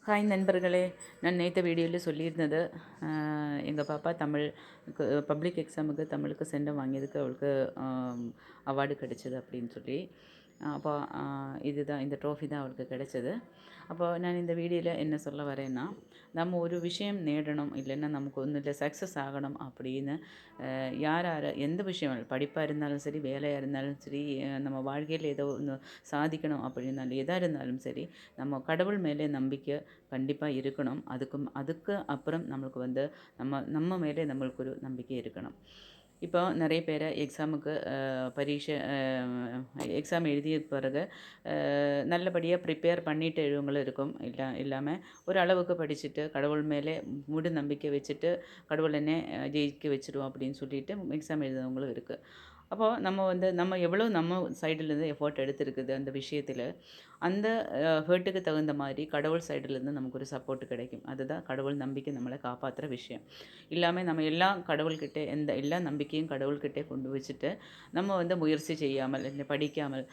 Hi நண்பர்களே, நான் நேற்று வீடியோவில் சொல்லியிருந்தது எங்கள் பாப்பா தமிழுக்கு பப்ளிக் எக்ஸாமுக்கு தமிழுக்கு சென்டம் வாங்கியதுக்கு அவளுக்கு அவார்டு கிடைச்சது அப்படின்னு சொல்லி. அப்போ இதுதான் இந்த ட்ரோஃபி தான் அவளுக்கு கிடைச்சது. அப்போ நான் இந்த வீடியோவில் என்ன சொல்ல வரேன்னா, நம்ம ஒரு விஷயம் நேடணும் இல்லைன்னா நமக்கு ஒன்றும் இல்லை சக்ஸஸ் ஆகணும் அப்படின்னு யார் எந்த விஷயம் படிப்பாக இருந்தாலும் சரி, வேலையாக இருந்தாலும் சரி, நம்ம வாழ்க்கையில் ஏதோ ஒன்று சாதிக்கணும் அப்படின்னாலும் எதாக இருந்தாலும் சரி, நம்ம கடவுள் மேலே நம்பிக்கை கண்டிப்பாக இருக்கணும். அதுக்கு அப்புறம் நம்மளுக்கு வந்து நம்ம மேலே நம்மளுக்கு ஒரு நம்பிக்கை இருக்கணும். இப்போ நிறைய பேர் எக்ஸாமுக்கு பரீட்சை எக்ஸாம் எழுதிய பிறகு நல்லபடியாக ப்ரிப்பேர் பண்ணிட்டு எழுவங்களும் இருக்கும். இல்லாமல் ஒரு அளவுக்கு படிச்சுட்டு கடவுள் மேலே முழு நம்பிக்கை வச்சுட்டு கடவுள் என்னை ஜெயிக்க வச்சிடுவோம் அப்படின்னு சொல்லிட்டு எக்ஸாம் எழுதுறவங்களும் இருக்குது. அப்போது நம்ம எவ்வளோ நம்ம சைடுலேருந்து எஃபோர்ட் எடுத்திருக்குது அந்த விஷயத்தில், அந்த ஹர்ட்டுக்கு தகுந்த மாதிரி கடவுள் சைடுலேருந்து நமக்கு ஒரு சப்போர்ட் கிடைக்கும். அதுதான் கடவுள் நம்பிக்கை நம்மளை காப்பாற்றுற விஷயம். இல்லாமல் நம்ம எல்லாம் கடவுள்கிட்ட எல்லா நம்பிக்கையும் கடவுள்கிட்டே கொண்டு வச்சுட்டு நம்ம முயற்சி செய்யாமல் படிக்காமல்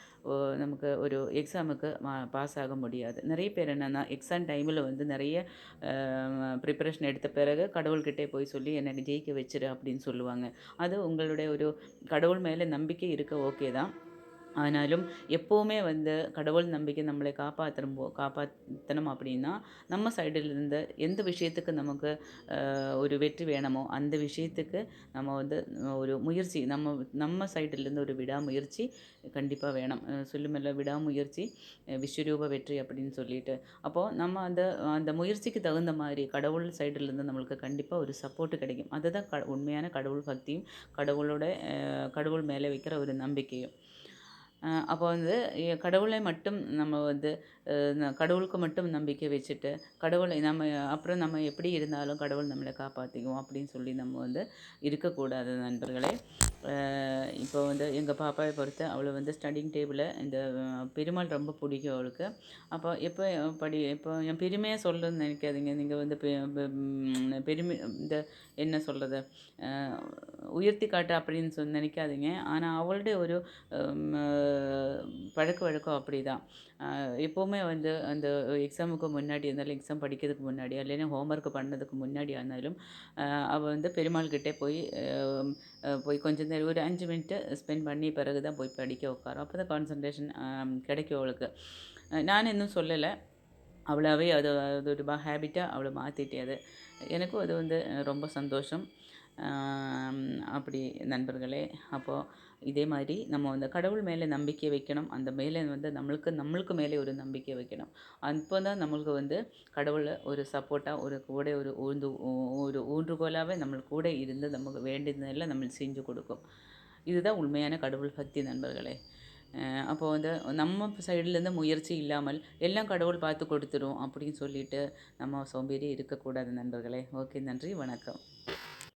நமக்கு ஒரு எக்ஸாமுக்கு பாஸ் ஆக முடியாது. நிறைய பேர் என்னென்னா எக்ஸாம் டைமில் நிறைய ப்ரிப்பரேஷன் எடுத்த பிறகு கடவுள்கிட்டே போய் சொல்லி எனக்கு ஜெயிக்க வச்சிரு அப்படின்னு சொல்லுவாங்க. அது உங்களுடைய ஒரு கடவுள் மேலே நம்பிக்கை இருக்க ஓகே தான். ஆனாலும் எப்போவுமே கடவுள் நம்பிக்கை நம்மளை காப்பாற்றணும் அப்படின்னா, நம்ம சைடிலிருந்து எந்த விஷயத்துக்கு நமக்கு ஒரு வெற்றி வேணுமோ அந்த விஷயத்துக்கு நம்ம ஒரு முயற்சி நம்ம சைடிலேருந்து ஒரு விடாமுயற்சி கண்டிப்பாக வேணும். சொல்லுமில்ல விடாமுயற்சி விஸ்வரூப வெற்றி அப்படின்னு சொல்லிட்டு. அப்போது நம்ம அந்த அந்த முயற்சிக்கு தகுந்த மாதிரி கடவுள் சைடிலேருந்து நம்மளுக்கு கண்டிப்பாக ஒரு சப்போர்ட்டு கிடைக்கும். அதுதான் உண்மையான கடவுள் பக்தியும் கடவுள் மேலே வைக்கிற ஒரு நம்பிக்கையும். அப்போ கடவுளை மட்டும் நம்ம கடவுளுக்கு மட்டும் நம்பிக்கை வச்சுட்டு கடவுளை நம்ம எப்படி இருந்தாலும் கடவுள் நம்மளை காப்பாற்றிக்குவோம் அப்படின்னு சொல்லி நம்ம இருக்கக்கூடாது நண்பர்களே. இப்போ எங்கள் பாப்பாவை பொறுத்து அவளை ஸ்டடிங் டேபிளில் இந்த பெருமாள் ரொம்ப பிடிக்கும் அவளுக்கு. அப்போ இப்போ என் பெருமையாக சொல்லணும்னு நினைக்காதீங்க. நீங்கள் பெருமை என்ன சொல்கிறது, உயர்த்தி காட்ட அப்படின்னு நினைக்காதீங்க. ஆனால் அவளுடைய ஒரு பழக்க வழக்கம் அப்படி தான். எப்போவுமே அந்த எக்ஸாமுக்கு முன்னாடி இருந்தாலும் எக்ஸாம் படிக்கிறதுக்கு முன்னாடி இல்லைன்னா ஹோம்ஒர்க் பண்ணதுக்கு முன்னாடி ஆனாலும் அவள் பெருமாள்கிட்டே போய் கொஞ்சம் நேரம் ஒரு 5 மினிட்டு ஸ்பெண்ட் பண்ணி பிறகு தான் போய் படிக்க உட்காரும். அப்போ தான் கான்சன்ட்ரேஷன் கிடைக்கும் அவளுக்கு. நான் இன்னும் சொல்லலை, அவளாவே அது ஒரு ஹேபிட்டாக அவளை மாற்றிட்டே அது. எனக்கும் அது ரொம்ப சந்தோஷம். அப்படி நண்பர்களே. அப்போது இதே மாதிரி நம்ம கடவுள் மேலே நம்பிக்கை வைக்கணும். அந்த மேலே நம்மளுக்கு மேலே ஒரு நம்பிக்கை வைக்கணும். அப்போ தான் நம்மளுக்கு கடவுள் ஒரு சப்போர்ட்டாக ஒரு கூட ஒரு ஊன்றுகோலாகவே நம்மளுக்கு கூட இருந்து நமக்கு வேண்டியதெல்லாம் நம்மளுக்கு செஞ்சு கொடுக்கும். இதுதான் உண்மையான கடவுள் பக்தி நண்பர்களே. அப்போது நம்ம சைட்லேருந்து முயற்சி இல்லாமல் எல்லாம் கடவுள் பார்த்து கொடுத்துரும் அப்படின்னு சொல்லிட்டு நம்ம சோம்பேறி இருக்கக்கூடாது நண்பர்களே. ஓகே, நன்றி, வணக்கம்.